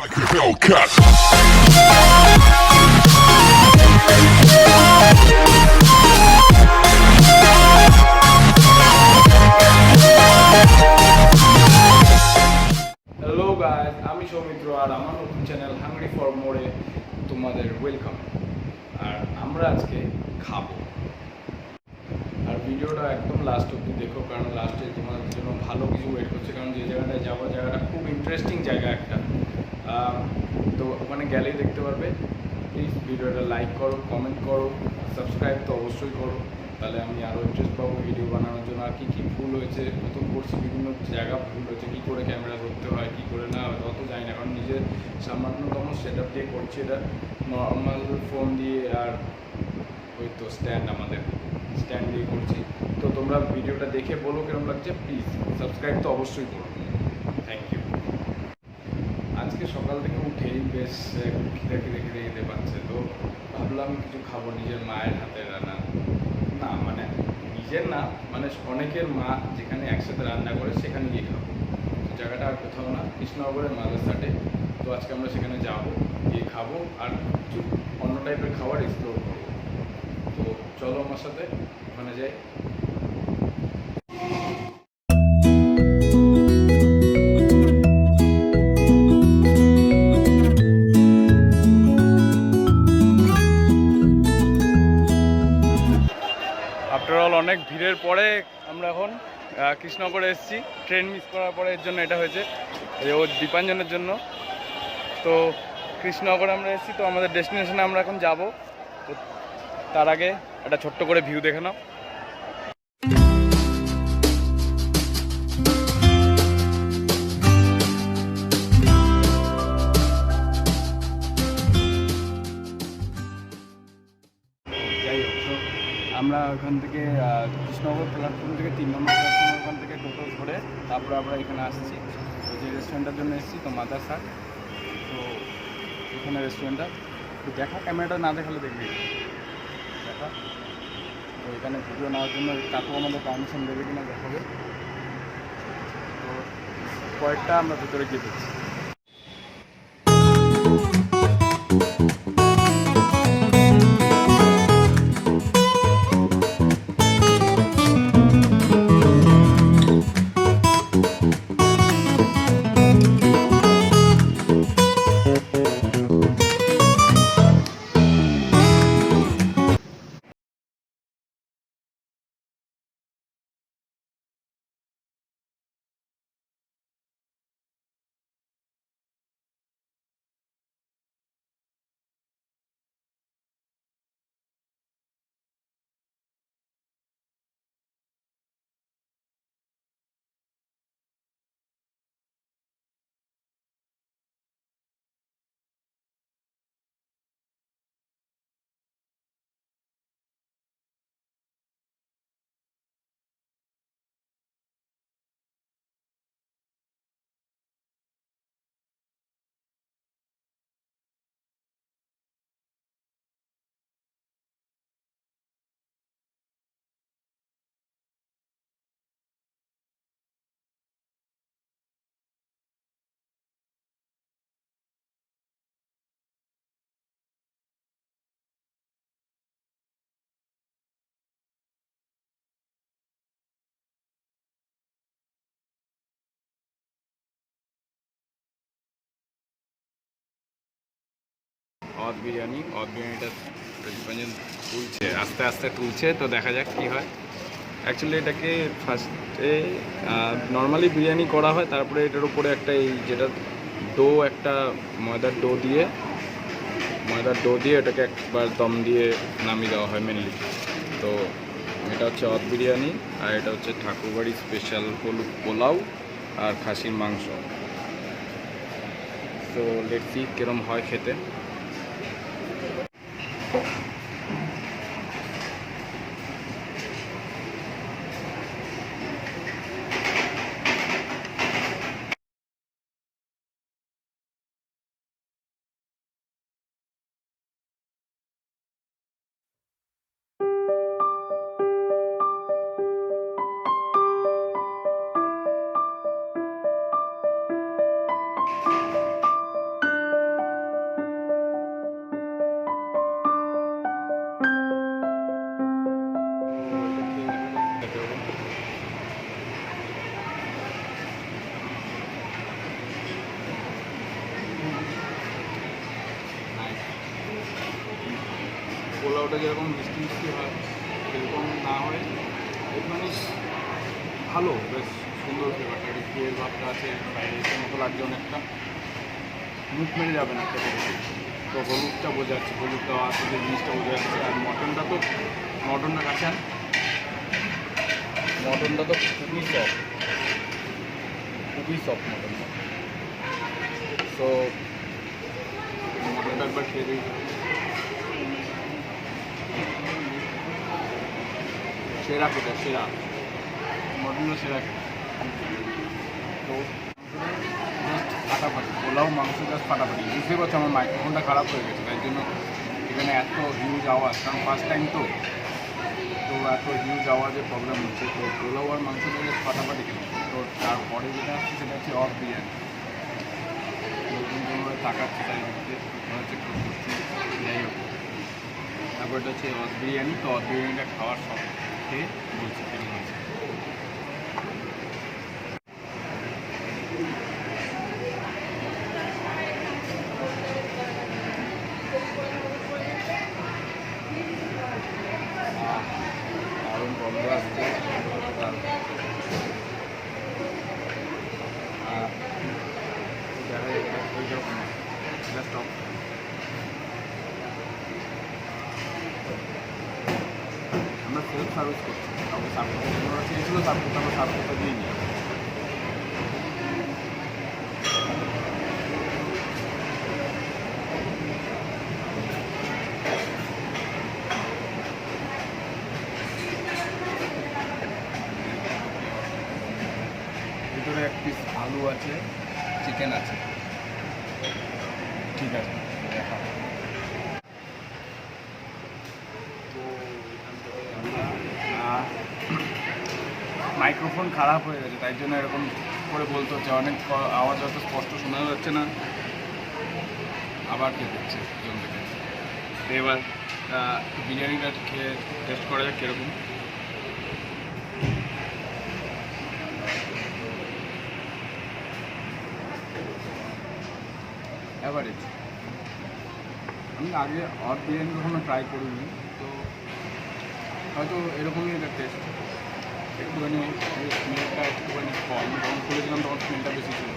like a Hellcat. Hello guys, আমি সৌমিত্র আর আমার নতুন চ্যানেল হাংরি ফর মোরে তোমাদের ওয়েলকাম। আর আমরা আজকে খাবো, আর ভিডিওটা একদম লাস্ট অবধি দেখো, কারণ লাস্টে তোমাদের জন্য ভালো কিছু ওয়েট করছে। কারণ যে জায়গাটায় যাবো জায়গাটা খুব ইন্টারেস্টিং জায়গা একটা, তো ওখানে গেলেই দেখতে পারবে। প্লিজ ভিডিওটা লাইক করো, কমেন্ট করো, সাবস্ক্রাইব তো অবশ্যই করো, তাহলে আমি আরও ইন্টারেস্ট পাবো ভিডিও বানানোর জন্য। আর কী কী ভুল হয়েছে, প্রথম করছি বিভিন্ন জায়গা ভুল হয়েছে, কী করে ক্যামেরা ধরতে হয়, কী করে না হয় অত জানি না, কারণ নিজের সামান্যতম সেট আপ দিয়ে করছি। এটা নর্মাল ফোন দিয়ে আর ওই তো আমাদের স্ট্যান্ড দিয়ে করছি। তো তোমরা ভিডিওটা দেখে বলো কিরকম লাগছে, প্লিজ সাবস্ক্রাইব তো অবশ্যই করো। Thank you. আজকে সকাল থেকে উঠেই বেশ খিদে খিদে খিদে খেতে পাচ্ছে, তো ভাবলাম কিছু খাবো নিজের মায়ের হাতের রান্না। না মানে নিজের না, মানে অনেকের মা যেখানে একসাথে রান্না করে সেখানে গিয়ে খাবো। তো জায়গাটা আর কোথাও না, কৃষ্ণনগরের মাদ্রাসাটে। তো আজকে আমরা সেখানে যাবো, গিয়ে খাবো আর কিছু অন্য টাইপের খাবার এক্সপ্লোর করবো। তো চলো আমার সাথে ওখানে যাই। আফটার অল অনেক ভিড়ের পরে আমরা এখন কৃষ্ণনগরে এসেছি। ট্রেন মিস করার পরে এর জন্য এটা হয়েছে, ও দীপাঞ্জনের জন্য। তো কৃষ্ণনগরে আমরা এসেছি, তো আমাদের ডেস্টিনেশনে আমরা এখন যাব। তো তার আগে একটা ছোট্ট করে ভিউ দেখে নাও। যাই হোক, তো আমরা ওখান থেকে কৃষ্ণনগর প্ল্যাটফর্ম থেকে 3 নম্বর প্ল্যাটফর্ম ওখান থেকে টোটো ধরে তারপরে আমরা এখানে আসছি। তো যে রেস্টুরেন্টের জন্য এসেছি, তো মাদ্রাসা, তো এখানে রেস্টুরেন্টটা তো দেখা, ক্যামেরাটা না দেখালে দেখবি দেখা। তো এখানে ভিডিও নেওয়ার জন্য কাকু আমাদের পারমিশন দেবে কিনা দেখাবে। তো কয়েকটা আমরা ভিতরে গিয়ে দেখছি। বিরিয়ানিটা দীপাঞ্জন তুলছে, আস্তে আস্তে তুলছে, তো দেখা যাক কী হয়। অ্যাকচুয়ালি এটাকে ফার্স্টে নর্মালি বিরিয়ানি করা হয়, তারপরে এটার উপরে একটা এই যেটা ডো, একটা ময়দার ডো দিয়ে এটাকে একবার দম দিয়ে নামিয়ে দেওয়া হয় মেনলি। তো এটা হচ্ছে অদ বিরিয়ানি, আর এটা হচ্ছে ঠাকুরবাড়ি স্পেশাল পোলাও আর খাসির মাংস। তো লেটস সি কিরম হয় খেতে। পোলাওটা যেরকম মিষ্টি মিষ্টি হয় সেরকম না হয় একটুখানি ভালো, বেশ সুন্দর ফ্লেভারটা, একটু ঘিয়ের ভাবটা আছে, বাইরে এসে মতো লাগছে অনেকটা, মুখ মেরে যাবে না খেতে খেতে। তো হলুদটা বোঝা যাচ্ছে, হলুদ দেওয়া আছে যে জিনিসটা বোঝা যাচ্ছে। আর মটনটা তো কাছে আন, মটনটা তো খুবই সফট মটনটা। তো মটনটা একবার খেয়ে দিই, সেরা খেতে, সেরা মটনটা সেরা খেতে। তো জাস্ট ফাটাফাটি পোলাও মাংস, জাস্ট ফাটাফাটি। বুঝতেই পারছো আমার মাইক্রোফোনটা খারাপ হয়ে গেছে, তাই জন্য এখানে এত হিউজ আওয়াজ, কারণ ফার্স্ট টাইম তো এত হিউজ আওয়াজের প্রবলেম হচ্ছে। তো পোলাও আর মাংসটা জাস্ট ফাটাফাটি খেলাম। তো তারপরে যেটা আসছে সেটা হচ্ছে অফ বিরিয়ানি। নতুন কোনোভাবে তাকাচ্ছে তাই হচ্ছে যাই হোক। তারপর এটা হচ্ছে অফ বিরিয়ানি। তো অফ বিরিয়ানিটা খাওয়ার সব খেয়ে বলছি কেমন হয়েছে। দারুণ গন্ধ আসছে, আমরা সেলফ সার্ভিস করছি, কাউকে সার্ভিস ওরা চেয়েছিল সার্ভ করতে, আমরা সার্ভ করতে দিই নি। ভিতরে এক পিস আলু আছে, চিকেন আছে, ঠিক আছে দেখা। মাইক্রোফোন খারাপ হয়ে গেছে, তাই জন্য এরকম করে বলতে হচ্ছে, অনেক আওয়াজ হয়তো স্পষ্ট শোনা যাচ্ছে না, আবার খেতে হচ্ছে জন থেকে। তো এবার বিরিয়ানিটা খেয়ে টেস্ট করা যাক কীরকম। অ্যাভারেজ। আমি আগে অফ বিরিয়ানি কখনো ট্রাই করিনি, তো হয়তো এরকমই একটা টেস্ট। একটুখানি স্মেলটা একটুখানি কম, যখন খুলেছিলাম তখন স্মেলটা বেশি ছিল,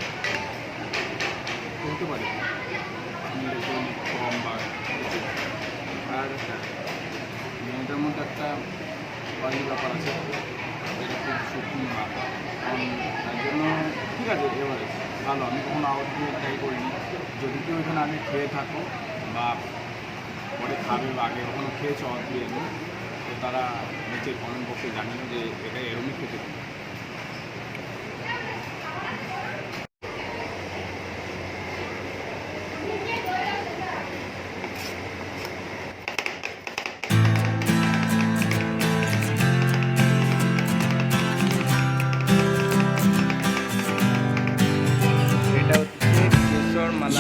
হতে পারে স্মেলটা একটুখানি কম বা বেশি। আর এটার মধ্যে একটা বাড়ির ব্যাপার আছে, এটা খুব শুকনো না, তার জন্য ঠিক আছে এভারেজ ভালো। আমি কখনো আওয়াজ দিয়ে ট্রাই করিনি। যদি কেউ এখানে আগে খেয়ে থাকো বা পরে খাবে বা আগে কখনো খেয়েছো আওয়াজ দিয়ে, তো তারা নিচে কমেন্ট বক্সে জানিও যে এটা এরমই খেতে।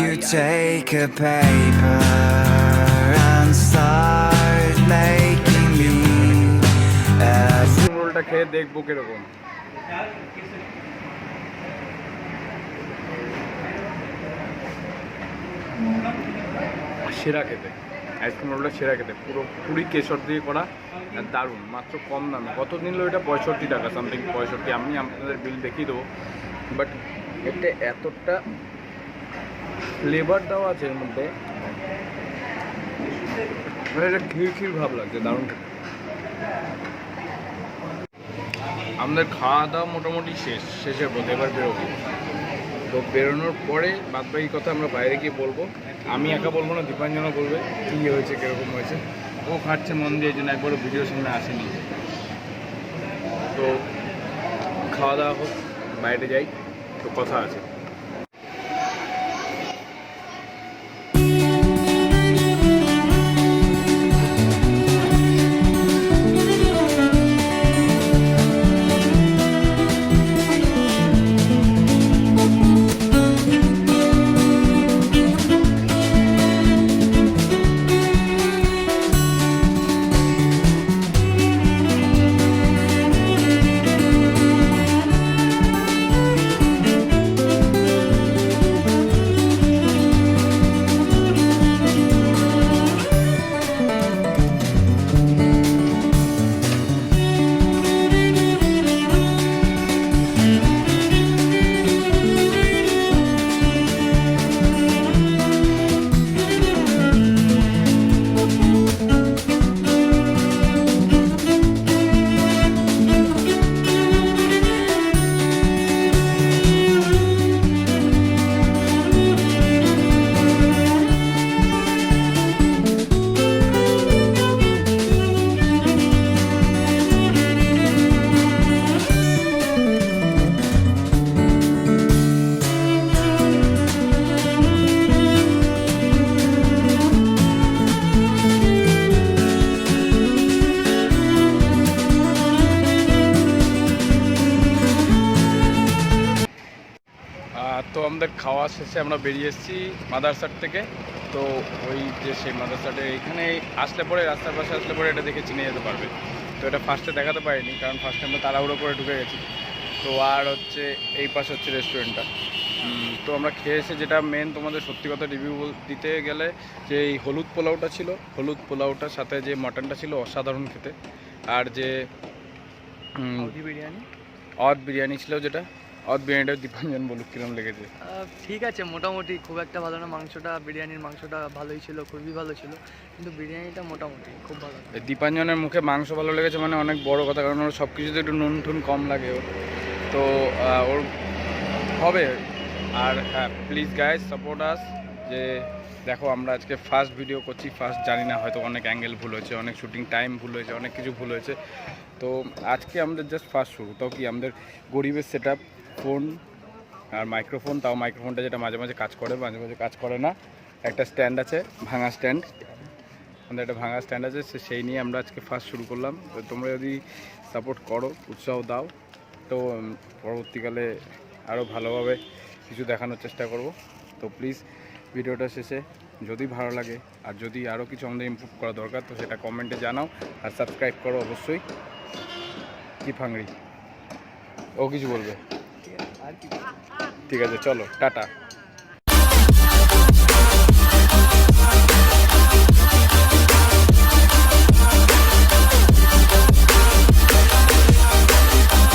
You take a paper and start making me রোলটা খেয়ে দেখবো কিরকম। সেরা খেতে, আইসক্রিম রোলটা সেরা খেতে, পুরি কেশর দিয়ে করা, দারুণ, মাত্র কম দামে। কত নিল এটা? 65 টাকা সামথিং, 65। আমি আপনাদের বিল দেখিয়ে দেবো। বাট এটা এতটা ফ্লেভার দেওয়া আছে এর মধ্যে, এটা ক্ষীর ভাব লাগছে, দারুণ খেতে। আমাদের খাওয়া দাওয়া মোটামুটি শেষের পথে, এবার বেরোবো। তো বেরোনোর পরে বাদবাকি কথা আমরা বাইরে গিয়ে বলবো। আমি একা বলবো না, দীপাঞ্জনও বলবে কী হয়েছে, কীরকম হয়েছে। ও খাচ্ছে মন দিয়ে, এই জন্য একবারও ভিডিওর সামনে আসেনি। তো খাওয়া দাওয়া হোক, বাইরে যাই, তো কথা আছে। খাওয়া শেষে আমরা বেরিয়ে এসেছি মাদারসাট থেকে। তো ওই যে সেই মাদারসাটে এখানে আসলে পরে, রাস্তার পাশে আসলে পরে এটা দেখে চিনে যেতে পারবে। তো এটা ফার্স্টে দেখাতে পারিনি, কারণ ফার্স্টে আমরা তাড়াহুড়ো করে ঢুকে গেছি। তো আর হচ্ছে এই পাশে হচ্ছে রেস্টুরেন্টটা। তো আমরা খেয়ে এসে যেটা মেন তোমাদের সত্যি কথা রিভিউ দিতে গেলে, যে এই হলুদ পোলাওটা ছিল, হলুদ পোলাওটার সাথে যে মাটনটা ছিল অসাধারণ খেতে। আর যে অদ বিরিয়ানি ছিল, যেটা অদ বিরিয়ানিটা দীপাঞ্জন বলুক কীরকম লেগেছে। ঠিক আছে, মোটামুটি, খুব একটা ভালো না। মাংসটা, বিরিয়ানির মাংসটা ভালোই ছিল, খুবই ভালো ছিল, কিন্তু বিরিয়ানিটা মোটামুটি খুব ভালো। দীপাঞ্জনের মুখে মাংস ভালো লেগেছে মানে অনেক বড় কথা, কারণ ওর সব কিছুতে একটু নুন টুন কম লাগে ওর, তো ওর হবে। আর হ্যাঁ, প্লিজ গাইজ সাপোর্ট আস। যে দেখো আমরা আজকে ফার্স্ট ভিডিও করছি, ফার্স্ট জানি না, হয়তো অনেক অ্যাঙ্গেল ভুল হয়েছে, অনেক শুটিং টাইম ভুল হয়েছে, অনেক কিছু ভুল হয়েছে। তো আজকে আমাদের জাস্ট ফার্স্ট শুরু, তাও কি আমাদের গরিবের সেট আপ, ফোন আর মাইক্রোফোন, তাও মাইক্রোফোনটা যেটা মাঝে মাঝে কাজ করে, মাঝে মাঝে কাজ করে না। একটা স্ট্যান্ড আছে, ভাঙা স্ট্যান্ড, আমাদের একটা ভাঙা স্ট্যান্ড আছে, সেই নিয়ে আমরা আজকে ফার্স্ট শুরু করলাম। তো তোমরা যদি সাপোর্ট করো, উৎসাহ দাও, তো পরবর্তীকালে আরও ভালোভাবে কিছু দেখানোর চেষ্টা করব। তো প্লিজ ভিডিওটা শেষে যদি ভালো লাগে, আর যদি আরও কিছু আমাদের ইমপ্রুভ করা দরকার, তো সেটা কমেন্টে জানাও, আর সাবস্ক্রাইব করো অবশ্যই। Keep hungry. ও কিছু বলবে? আর কি। ঠিক আছে, চলো টাটা।